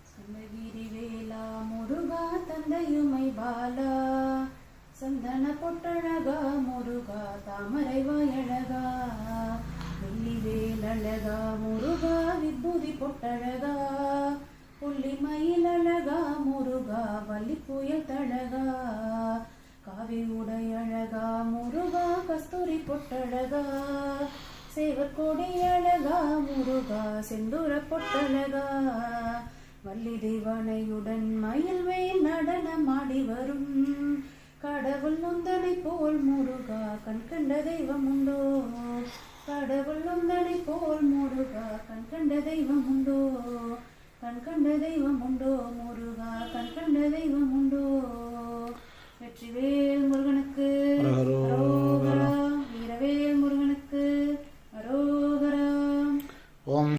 சந்தகிரி வேலா முருகா தந்தையுமை பாலா சந்தன பொட்டழகா முருகா தாமரை வாயழகா வெள்ளி வேலழகா முருகா விபூதி பொட்டழகா புள்ளி மயிலழகா முருகா வள்ளி புயல் தழகா காவி உடையழகா முருகா கஸ்தூரி பொட்டழகா சேவற்கொடி அழகா முருகா செந்தூர பொட்டழகா வள்ளி தெய்வானையுடன் மயில்வேல் நடனமாடி வரும் கடவுள் நொந்தனை போல் முருகா கண்கண்ட தெய்வம் உண்டோ கடவுள் நொந்தனை போல் முருகா கண்கண்ட தெய்வம் உண்டோ கண்கண்ட தெய்வம் உண்டோ முருகா கண்கண்ட தெய்வம் உண்டோ வெற்றிவேல் முருகனுக்கு